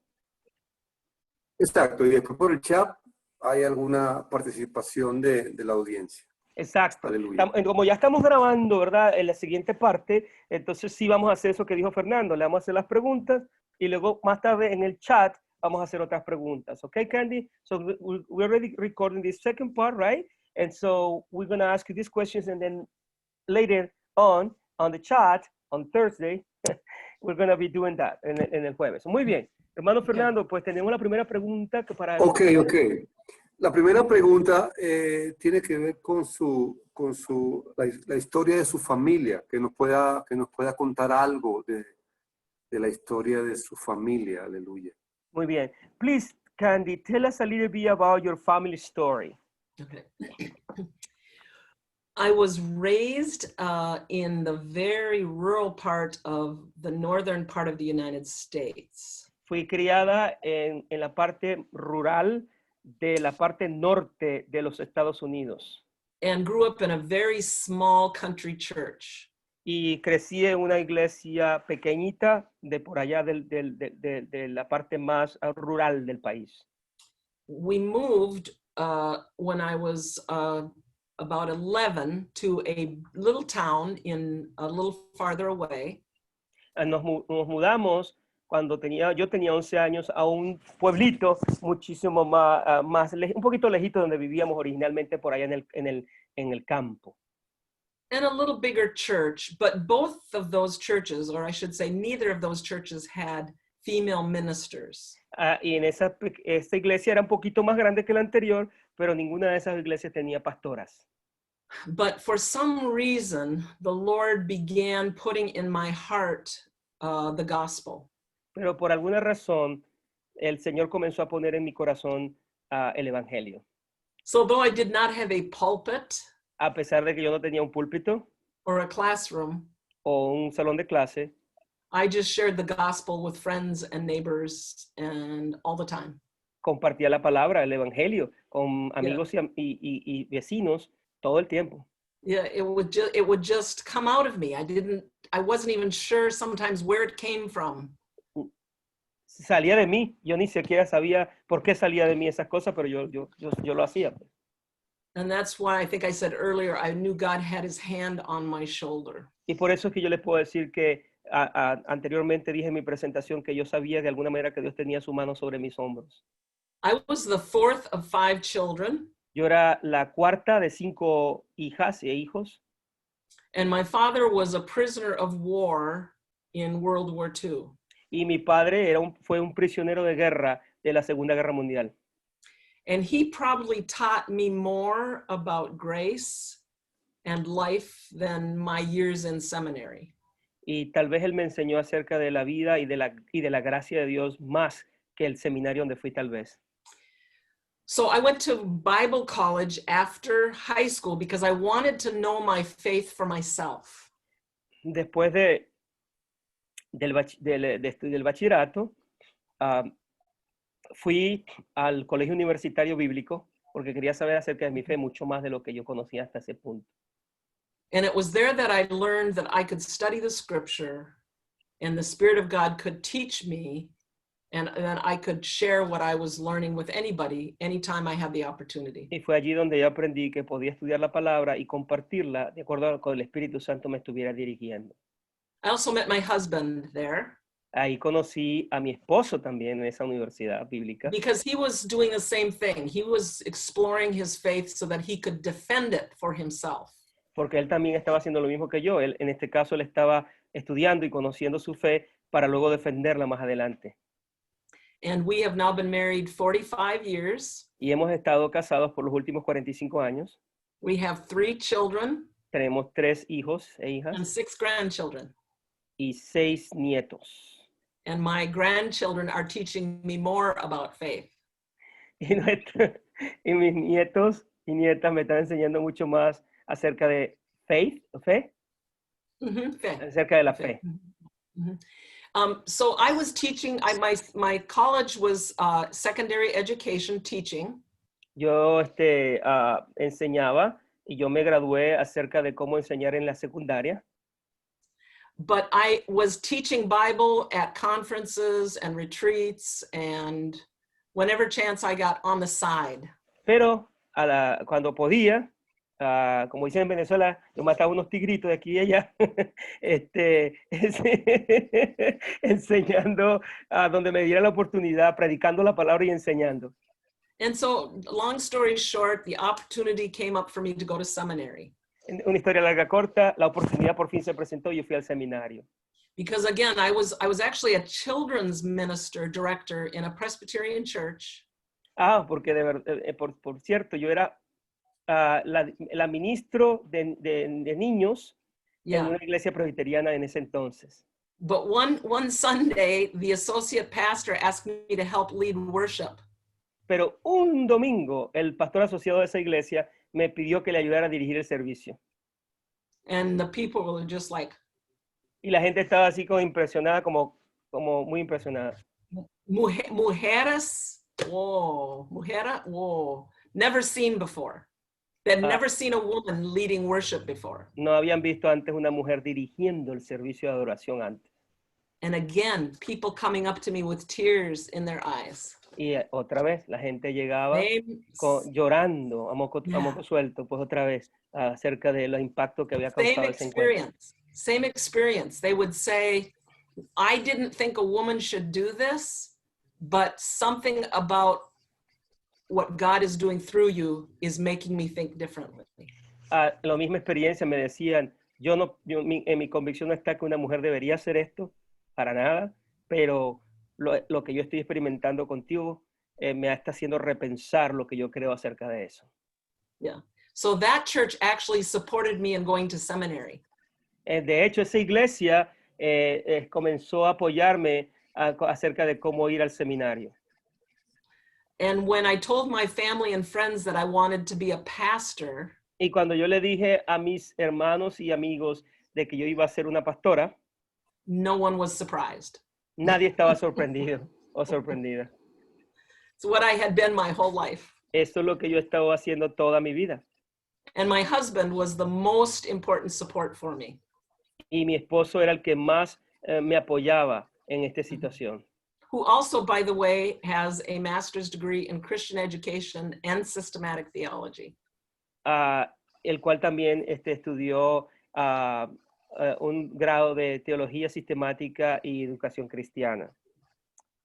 Exacto, y después por el chat hay alguna participación de la audiencia. Exacto. Aleluya. Como ya estamos grabando, ¿verdad? En la siguiente parte, entonces sí vamos a hacer eso que dijo Fernando. Le vamos a hacer las preguntas y luego más tarde en el chat vamos a hacer otras preguntas. Okay, Candy? So we're already recording this second part, right? And so we're going to ask you these questions, and then later on the chat, on Thursday, we're going to be doing that en el jueves. Muy bien. Hermano Fernando, pues tenemos la primera pregunta que para... Ok. La primera pregunta tiene que ver con la historia de su familia, que nos pueda contar algo de la historia de su familia. Aleluya. Muy bien. Please, Candy, tell us a little bit about your family story. Okay. I was raised in the very rural part of the northern part of the United States. Fui criada en la parte rural de la parte norte de los Estados Unidos. And grew up in a very small country church. Y crecí en una iglesia pequeñita de por allá de la parte más rural del país. We moved when I was about 11 to a little town a little farther away. Nos mudamos cuando yo tenía 11 años a un pueblito muchísimo un poquito lejito donde vivíamos originalmente por allá en el campo. And a little bigger church, but both of those churches, or I should say neither of those churches, had female ministers. Y en esta iglesia era un poquito más grande que la anterior, pero ninguna de esas iglesias tenía pastoras. But for some reason, the Lord began putting in my heart the gospel. Pero por alguna razón, el Señor comenzó a poner en mi corazón el evangelio. So though I did not have a pulpit, A pesar de que yo no tenía un púlpito or a classroom, o un salón de clase, I just shared the gospel with friends and neighbors and all the time. compartía la palabra, el evangelio, con amigos y vecinos todo el tiempo. Yeah, it would just come out of me. I wasn't even sure sometimes where it came from. Salía de mí, yo ni siquiera sabía por qué salía de mí esas cosas, pero yo lo hacía. And that's why I think I said earlier, I knew God had his hand on my shoulder. Y por eso es que yo les puedo decir que anteriormente dije en mi presentación que yo sabía de alguna manera que Dios tenía su mano sobre mis hombros. I was the fourth of 5 children. Yo era la cuarta de 5 hijas e hijos. And my father was a prisoner of war in World War II. Y mi padre fue un prisionero de guerra de la Segunda Guerra Mundial. And he probably taught me more about grace and life than my years in seminary. Y tal vez él me enseñó acerca de la vida y de la gracia de Dios más que el seminario donde fui tal vez. So I went to Bible college after high school because I wanted to know my faith for myself. después del bachillerato, fui al colegio universitario bíblico porque quería saber acerca de mi fe mucho más de lo que yo conocía hasta ese punto. And it was there that I learned that I could study the scripture and the Spirit of God could teach me, and then I could share what I was learning with anybody, anytime I had the opportunity. Y fue allí donde yo aprendí que podía estudiar la palabra y compartirla de acuerdo a lo que el Espíritu Santo me estuviera dirigiendo. I also met my husband there Ahí conocí a mi esposo también en esa universidad bíblica, because he was doing the same thing. He was exploring his faith so that he could defend it for himself. porque él también estaba haciendo lo mismo que yo. Él, en este caso, él estaba estudiando y conociendo su fe para luego defenderla más adelante. And we have now been married 45 years. Y hemos estado casados por los últimos 45 años. We have 3 children Tenemos 3 hijos e hijas and 6 grandchildren. y 6 nietos. And my grandchildren are teaching me more about faith. Y, y mis nietos y nietas me están enseñando mucho más acerca de fe, Faith. acerca de la fe. So I was teaching, my college was secondary education teaching. Yo enseñaba y yo me gradué acerca de cómo enseñar en la secundaria. But I was teaching Bible at conferences and retreats and whenever chance I got on the side. Pero cuando podía, como dicen en Venezuela, yo mataba unos tigritos de aquí y allá, enseñando donde me diera la oportunidad, predicando la palabra y enseñando. And so, long story short, the opportunity came up for me to go to seminary. Una historia larga corta, la oportunidad por fin se presentó y yo fui al seminario. Because again, I was actually a children's minister director in a Presbyterian church. Porque por cierto, yo era la ministro de niños en una iglesia presbiteriana en ese entonces. But one Sunday, the associate pastor asked me to help lead worship. Pero un domingo, el pastor asociado de esa iglesia me pidió que le ayudara a dirigir el servicio. And the people were just like, y la gente estaba así como impresionada, como muy impresionada. Mujeres, whoa, whoa, never seen before. They'd never seen a woman leading worship before. No habían visto antes una mujer dirigiendo el servicio de adoración antes. And again, people coming up to me with tears in their eyes. Y otra vez, la gente llegaba llorando a moco suelto, pues otra vez, acerca de los impactos que había causado ese encuentro. Same experience. They would say, I didn't think a woman should do this, but something about what God is doing through you is making me think differently. La misma experiencia me decían, en mi convicción no está que una mujer debería hacer esto, para nada, pero lo que yo estoy experimentando contigo me está haciendo repensar lo que yo creo acerca de eso. Yeah. So that church actually supported me in going to seminary. De hecho, esa iglesia comenzó a apoyarme acerca de cómo ir al seminario. And when I told my family and friends that I wanted to be a pastor, y cuando yo le dije a mis hermanos y amigos de que yo iba a ser una pastora, no one was surprised. Nadie estaba sorprendido o sorprendida. It's what I had been my whole life. Eso es lo que yo he estado haciendo toda mi vida. And my husband was the most important support for me. Y mi esposo era el que más me apoyaba en esta situación. Who also, by the way, has a master's degree in Christian education and systematic theology. El cual también estudió un grado de teología sistemática y educación cristiana.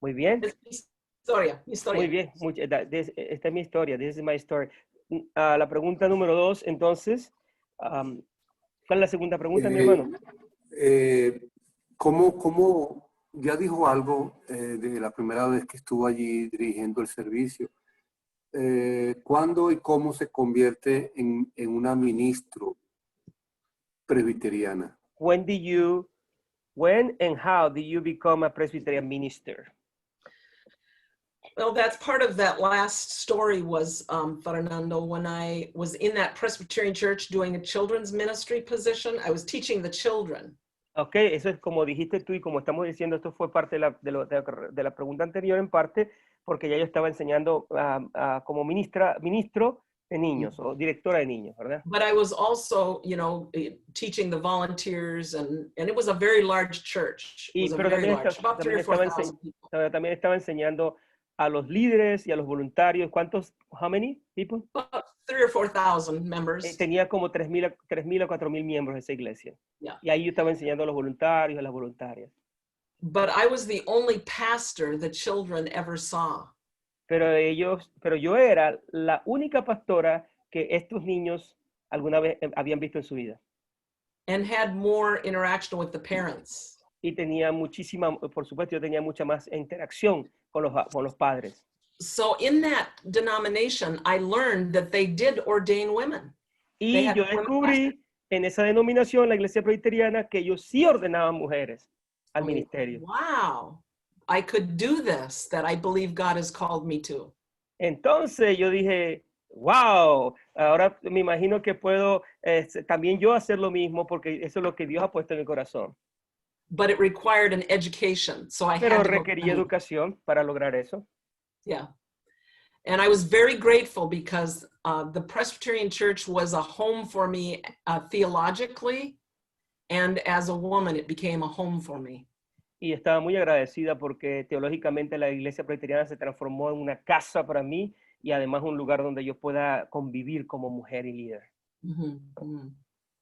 Muy bien. Historia. Muy bien. Esta es mi historia. This is my story. La pregunta número 2, entonces, ¿cuál es la segunda pregunta, mi hermano? ¿Cómo ya dijo algo de la primera vez que estuvo allí dirigiendo el servicio? ¿Cuándo y cómo se convierte en una ministro presbiteriana? When and how did you become a Presbyterian minister? Well, that's part of that last story was, Fernando, when I was in that Presbyterian church doing a children's ministry position, I was teaching the children. Ok, eso es como dijiste tú y como estamos diciendo, esto fue parte de la pregunta anterior en parte, porque ya yo estaba enseñando como ministro de niños o directora de niños, ¿verdad? But I was also, teaching the volunteers, and it was a very large church. It was a Pero very large, about 3,000 or 4,000 people. también estaba enseñando a los líderes y a los voluntarios. ¿Cuántos? How many people? About 3,000 or 4,000 members. Tenía como 3,000 o 4,000 miembros esa iglesia. Yeah. Y ahí yo estaba enseñando a los voluntarios y a las voluntarias. But I was the only pastor the children ever saw. Pero yo era la única pastora que estos niños alguna vez habían visto en su vida. And had more interaction with the parents. Y tenía por supuesto, yo tenía mucha más interacción con los padres. So in that denomination, I learned that they did ordain women. Y yo descubrí en esa denominación, la iglesia presbiteriana, que ellos sí ordenaban mujeres al ministerio. Wow, I could do this, that I believe God has called me to. Entonces yo dije, wow, ahora me imagino que puedo también yo hacer lo mismo porque eso es lo que Dios ha puesto en mi corazón. But it required an education, so I Pero had to requería educación para lograr eso. Yeah. And I was very grateful because the Presbyterian Church was a home for me theologically, and as a woman, it became a home for me. Y estaba muy agradecida porque teológicamente la iglesia presbiteriana se transformó en una casa para mí y además un lugar donde yo pueda convivir como mujer y líder.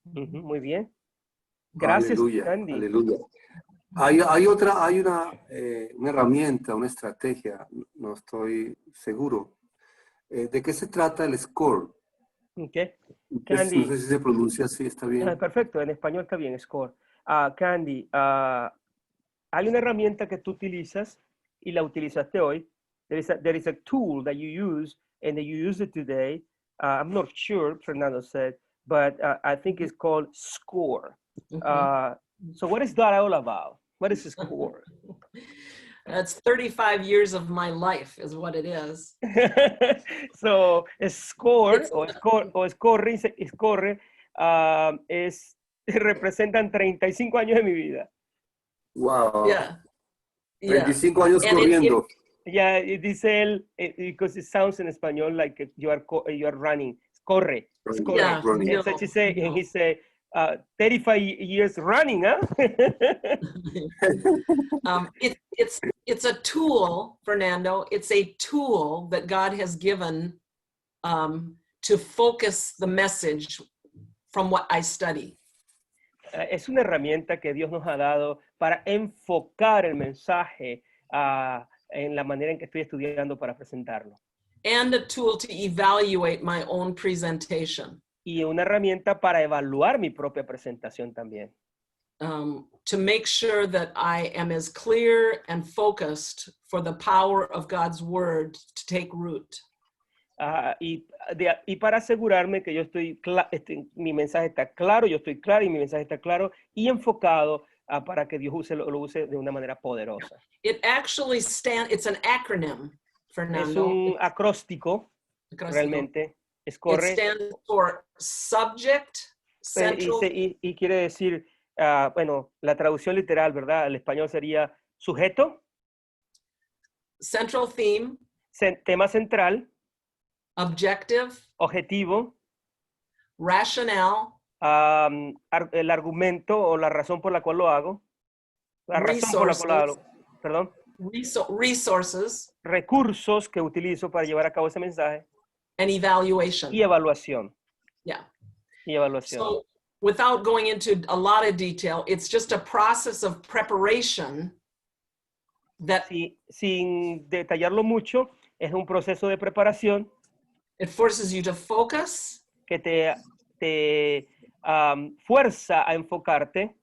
Muy bien. Gracias, Aleluya, Candy. aleluya. Hay una herramienta, una estrategia, no estoy seguro. ¿De qué se trata el SCORE? Okay. No Candy. sé si se pronuncia así, está bien. Perfecto, en español está bien, SCORE. Candy, hay una herramienta que tú utilizas y la utilizaste hoy. There is a tool that you use and that you use it today. I'm not sure, Fernando said, but I think it's called SCORE. So what is that all about? What is SCORE? That's 35 years of my life is what it is. So SCORE representan 35 años de mi vida. Wow. Yeah. 25 años corriendo. Yeah, dice él, because it sounds in español like you are running. Corre. Yeah, And so he said, 35 years running, huh? It's a tool, Fernando. It's a tool that God has given to focus the message from what I study. Es una herramienta que Dios nos ha dado para enfocar el mensaje en la manera en que estoy estudiando para presentarlo. And a tool to evaluate my own presentation. Y una herramienta para evaluar mi propia presentación también. To make sure that I am as clear and focused for the power of God's word to take root. Y para asegurarme que mi mensaje está claro, yo estoy claro y mi mensaje está claro y enfocado para que Dios lo use de una manera poderosa. It actually it's an acronym, Fernando. Es un acróstico, realmente. It stands for subject, central. Y quiere decir, bueno, la traducción literal, ¿verdad? El español sería sujeto. Central theme. Tema central. Objective. Objetivo. Rationale. El argumento o la razón por la cual lo hago. La razón por la cual lo hago. Perdón. Resources. Recursos que utilizo para llevar a cabo ese mensaje. And evaluation. Y evaluación. Yeah. Y evaluación. So, without going into a lot of detail, it's just a process of preparation that sin detallarlo mucho, es un proceso de preparación. It forces you to focus. Que te fuerza a enfocarte.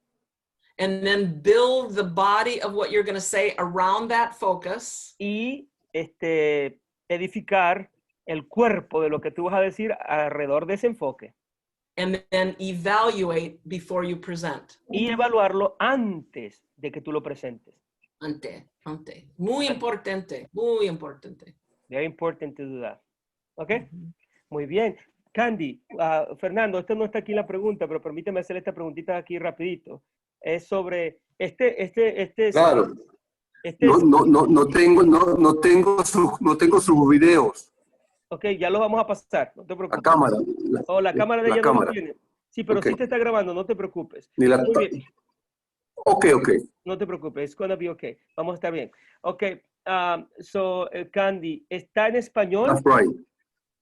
And then build the body of what you're going to say around that focus. Y edificar el cuerpo de lo que tú vas a decir alrededor de ese enfoque. And then evaluate before you present. Y evaluarlo antes de que tú lo presentes. Ante. Muy importante, muy importante. Very important to do that. ¿Ok? Muy bien. Candy, Fernando, esto no está aquí en la pregunta, pero permíteme hacer esta preguntita aquí rapidito. Es sobre Claro. este No tengo sus videos. ok, ya los vamos a pasar, no te La preocupes. cámara. O la cámara de La ella no lo cámara. tiene. Sí, pero Ok. sí te está grabando, no te preocupes. Ni la, Muy bien, ok, ok. no te preocupes, it's gonna be okay. Vamos a estar bien. Ok, Candy, ¿está en español? That's right.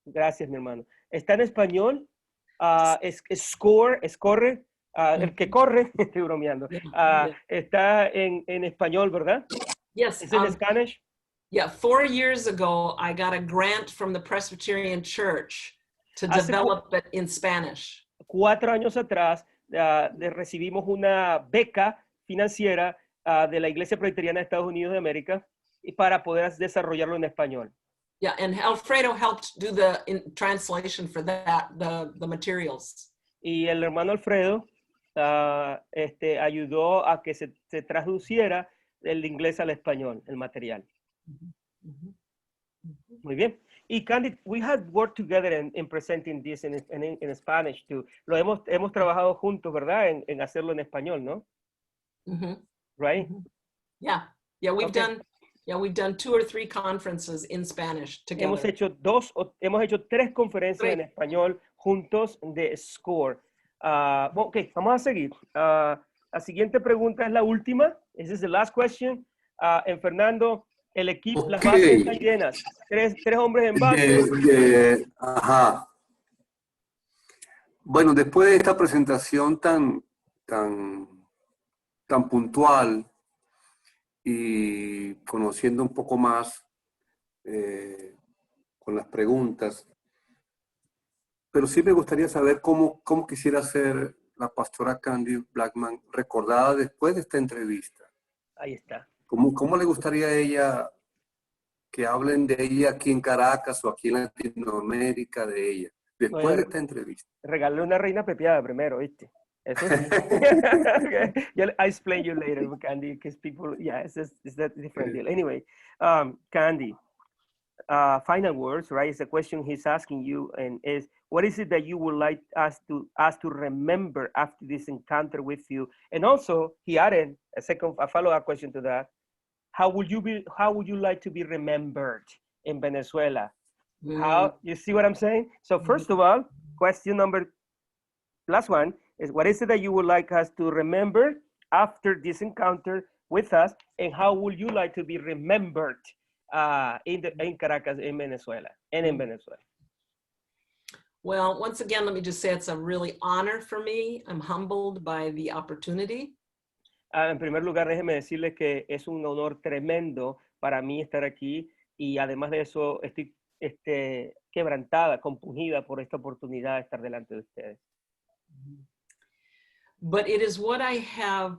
Gracias, mi hermano. ¿Está en español? Corre, el que corre, estoy bromeando. Yeah. Está en español, ¿verdad? Yes. ¿Es en Spanish? Yeah, 4 years ago, I got a grant from the Presbyterian Church to Hace develop it in Spanish. 4 años atrás recibimos una beca financiera de la Iglesia Presbiteriana de Estados Unidos de América y para poder desarrollarlo en español. Yeah, and Alfredo helped do the translation for that, the materials. Y el hermano Alfredo ayudó a que se traduciera del inglés al español, el material. Muy bien. Y Candy, we had worked together in presenting this in Spanish too. Hemos trabajado juntos, ¿verdad? En hacerlo en español, ¿no? Right? Yeah, we've Okay. done 2 or 3 conferences in Spanish together. Hemos hecho 3 conferencias en español juntos de SCORE. Ok, vamos a seguir. La siguiente pregunta es la última. This is the last question. Fernando, el equipo, las bases están llenas. 3 hombres en base. Ajá. Bueno, después de esta presentación tan puntual y conociendo un poco más con las preguntas, pero sí me gustaría saber cómo quisiera ser la pastora Candy Blackman recordada después de esta entrevista. Ahí está. ¿Cómo le gustaría a ella que hablen de ella aquí en Caracas o aquí en Latinoamérica de ella, después de esta entrevista? Regalé una reina pepiada primero, ¿viste? Eso sí. Okay. I'll explain you later, Candy, because people, yeah, it's that different deal. Anyway, Candy, final words, right? It's a question he's asking you, and is, what is it that you would like us to remember after this encounter with you? And also, he added a follow-up question to that. How would you like to be remembered in Venezuela? How, you see what I'm saying? So first of all, question last one is, what is it that you would like us to remember after this encounter with us, and how would you like to be remembered in Caracas, in Venezuela, and in Venezuela? Well, once again, let me just say it's a really honor for me. I'm humbled by the opportunity. En primer lugar, déjeme decirle que es un honor tremendo para mí estar aquí, y además de eso estoy quebrantada, compungida por esta oportunidad de estar delante de ustedes. But it is what I have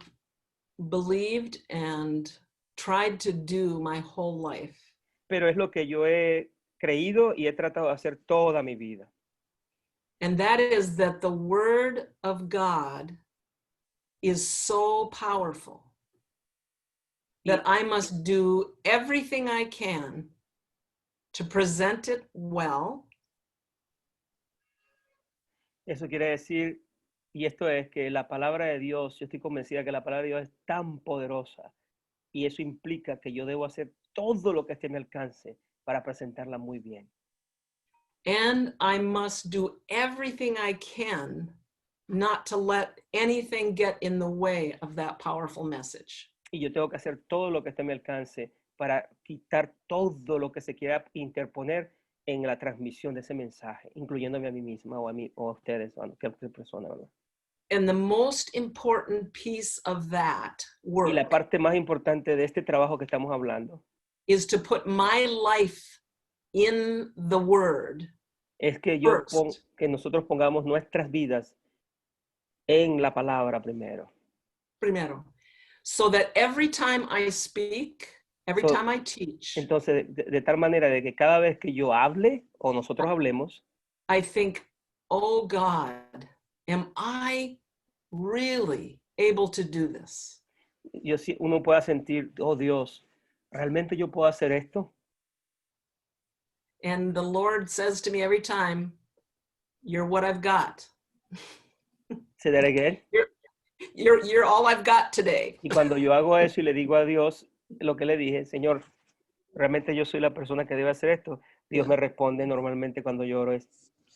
believed and tried to do my whole life. Pero es lo que yo he creído y he tratado de hacer toda mi vida. And that is that the Word of God is so powerful that I must do everything I can to present it well. Eso quiere decir, y esto es que la palabra de Dios, yo estoy convencida que la palabra de Dios es tan poderosa, y eso implica que yo debo hacer todo lo que esté en mi alcance para presentarla muy bien. And I must do everything I can not to let anything get in the way of that powerful message. Y yo tengo que hacer todo lo que esté en mi alcance para quitar todo lo que se quiera interponer en la transmisión de ese mensaje, incluyéndome a mí misma o a ustedes, a cualquier persona, ¿verdad? And the most important piece of that work y la parte más importante de este trabajo que estamos hablando is to put my life in the Word. Es que que nosotros pongamos nuestras vidas en la palabra primero. So that every time I speak, every time I teach, entonces de tal manera de que cada vez que yo hable o nosotros hablemos, I think, oh God, am I really able to do this? Uno pueda sentir, oh Dios, ¿realmente yo puedo hacer esto? And the Lord says to me every time, you're what I've got. Say that again. You're all I've got today. Y cuando yo hago eso y le digo a Dios lo que le dije, Señor, realmente yo soy la persona que debe hacer esto, Dios me responde normalmente cuando yo oro es,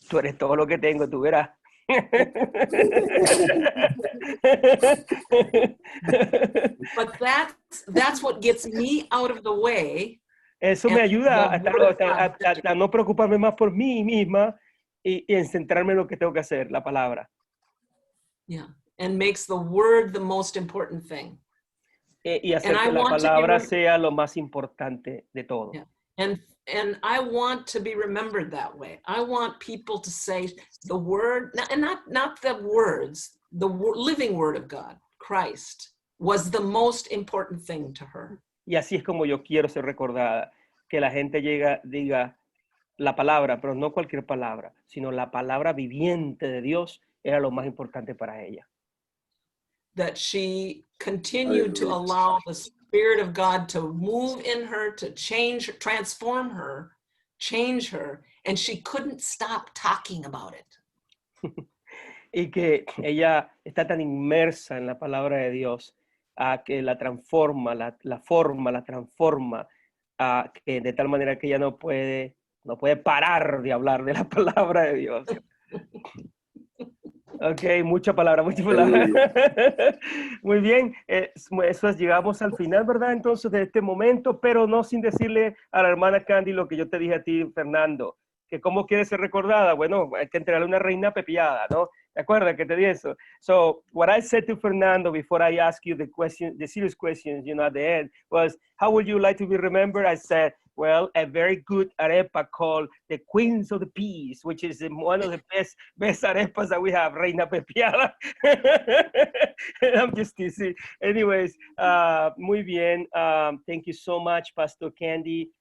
tú eres todo lo que tengo, tú verás. But that's what gets me out of the way. Eso me ayuda And the word of God- a no preocuparme más por mí misma y en centrarme en lo que tengo que hacer, la palabra. Yeah, and makes the word the most important thing. Y hacer And I que la want to be palabra sea lo más importante de todo. Yeah. And I want to be remembered that way. I want people to say the word, and not the words, the living word of God, Christ, was the most important thing to her. Y así es como yo quiero ser recordada, que la gente diga la palabra, pero no cualquier palabra, sino la palabra viviente de Dios era lo más importante para ella. That she continued to allow the Spirit of God to move in her, to change, transform her, change her, and she couldn't stop talking about it. Y que ella está tan inmersa en la palabra de Dios, que la transforma, la forma, la transforma, que de tal manera que ella no puede parar de hablar de la palabra de Dios. Ok, mucha palabra. Muy bien, eso es, llegamos al final, ¿verdad? Entonces de este momento, pero no sin decirle a la hermana Candy lo que yo te dije a ti, Fernando, que cómo quiere ser recordada. Bueno, hay que entregarle una reina pepiada, ¿no? ¿Te acuerdas que te di eso? So, what I said to Fernando before I asked you the serious questions, you know, at the end, was, how would you like to be remembered? I said, well, a very good arepa called the Queens of the Peas, which is one of the best arepas that we have, Reina Pepiada. I'm just teasing. Anyways, muy bien. Thank you so much, Pastor Candy.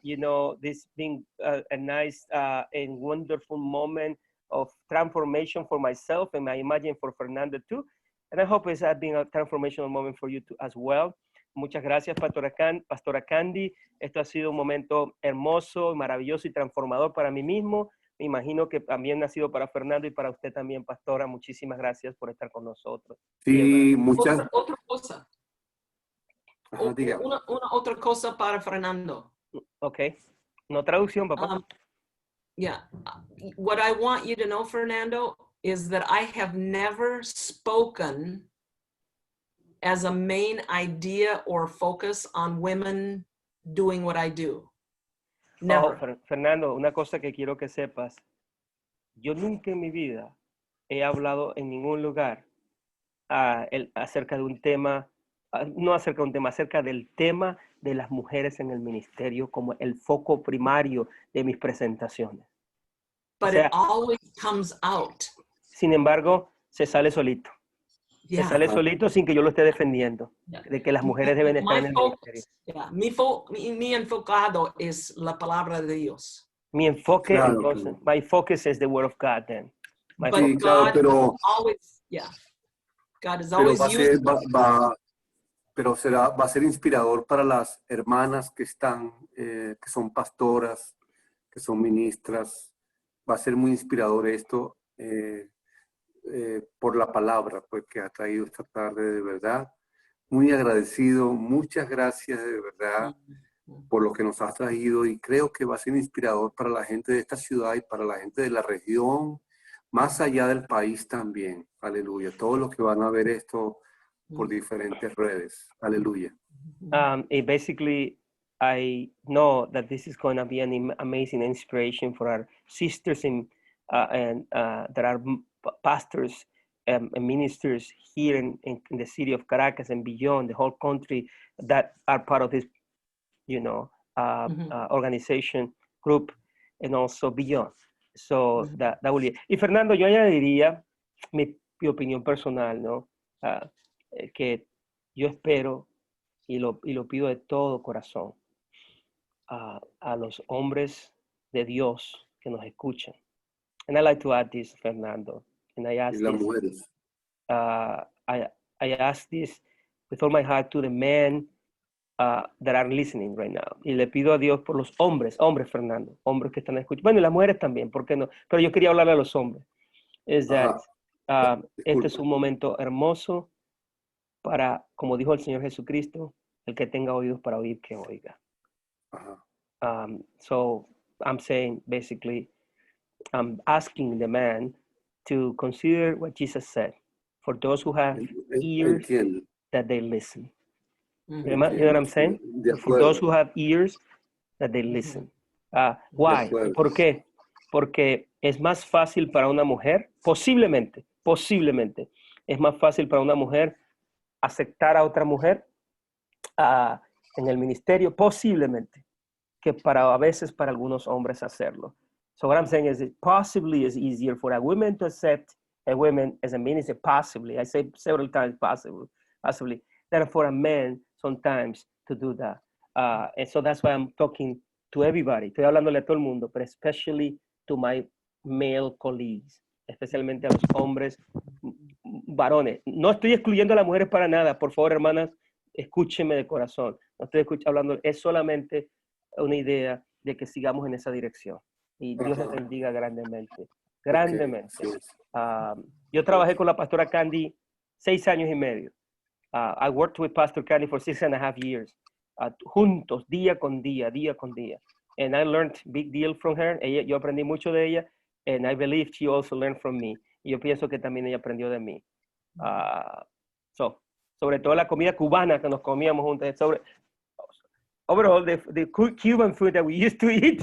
You know, this being a nice and wonderful moment of transformation for myself, and I imagine for Fernando too. And I hope it's been a transformational moment for you too as well. Muchas gracias, Pastora Candy. Esto ha sido un momento hermoso, maravilloso y transformador para mí mismo. Me imagino que también ha sido para Fernando y para usted también, Pastora. Muchísimas gracias por estar con nosotros. Sí, muchas. Otra cosa. Ajá, diga. Una otra cosa para Fernando. Ok. No traducción, papá. Yeah. What I want you to know, Fernando, is that I have never spoken as a main idea or focus on women doing what I do. Never. Oh, Fernando, una cosa que quiero que sepas. Yo nunca en mi vida he hablado en ningún lugar acerca de un tema, no acerca de un tema, acerca del tema de las mujeres en el ministerio como el foco primario de mis presentaciones. But o sea, it always comes out. Sin embargo, se sale solito. Yeah. Se sale solito sin que yo lo esté defendiendo, de que las mujeres deben estar en el ministerio. Yeah. Mi enfocado es la palabra de Dios. Mi enfoque, Claro, entonces, claro. my focus is the word of God then. My But Sí, claro, God pero, always, yeah. God is pero always va a ser, using. pero va a ser inspirador para las hermanas que están, que son pastoras, que son ministras. Va a ser muy inspirador esto por la palabra pues, que ha traído esta tarde, de verdad. Muy agradecido, muchas gracias de verdad por lo que nos has traído, y creo que va a ser inspirador para la gente de esta ciudad y para la gente de la región, más allá del país también. Aleluya. Todos los que van a ver esto por diferentes redes. Aleluya. Basically, I know that this is going to be an amazing inspiration for our sisters that are pastors and ministers here in the city of Caracas and beyond, the whole country, that are part of this, you know, organization group, and also beyond. So that will be. Y Fernando, yo añadiría mi opinión personal, ¿no? Que yo espero y lo pido de todo corazón a los hombres de Dios que nos escuchan. And I like to add this, Fernando. And I ask this. I ask this with all my heart to the men that are listening right now. Y le pido a Dios por los hombres, Fernando, hombres que están escuchando. Bueno, y las mujeres también, ¿por qué no? Pero yo quería hablarle a los hombres. Is that Este es un momento hermoso para, como dijo el Señor Jesucristo, el que tenga oídos para oír, que oiga. Ajá. So I'm saying, basically, I'm asking the man to consider what Jesus said. For those who have ears, Entiendo. that they listen. Mhm. You know what I'm saying? De For those acuerdo. who have ears, that they listen. Why? acuerdo. ¿Por qué? Porque es más fácil para una mujer, posiblemente, es más fácil para una mujer aceptar a otra mujer en el ministerio, posiblemente, que a veces para algunos hombres hacerlo. So what I'm saying is it possibly is easier for a woman to accept a woman as a minister, possibly, I say several times possibly, than for a man sometimes to do that. And so that's why I'm talking to everybody. Estoy hablándole a todo el mundo, but especially to my male colleagues, especialmente a los hombres varones. No estoy excluyendo a las mujeres para nada. Por favor, hermanas, escúchenme de corazón. No estoy hablando, es solamente una idea de que sigamos en esa dirección. Y Dios les bendiga grandemente. Grandemente. Okay. Yo trabajé con la pastora Candy 6 años y medio. I worked with Pastor Candy for 6.5 years. Juntos, día con día. And I learned big deal from her. Yo aprendí mucho de ella. And I believe she also learned from me. Y yo pienso que también ella aprendió de mí. Sobre todo la comida cubana que nos comíamos juntos. Overall, the Cuban food that we used to eat.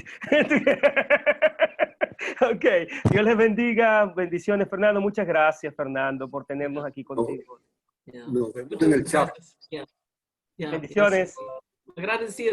Ok, Dios les bendiga. Bendiciones, Fernando. Muchas gracias, Fernando, por tenernos aquí contigo. Yeah. Nos vemos en el chat. Yeah. Yeah. Bendiciones. Agradecido.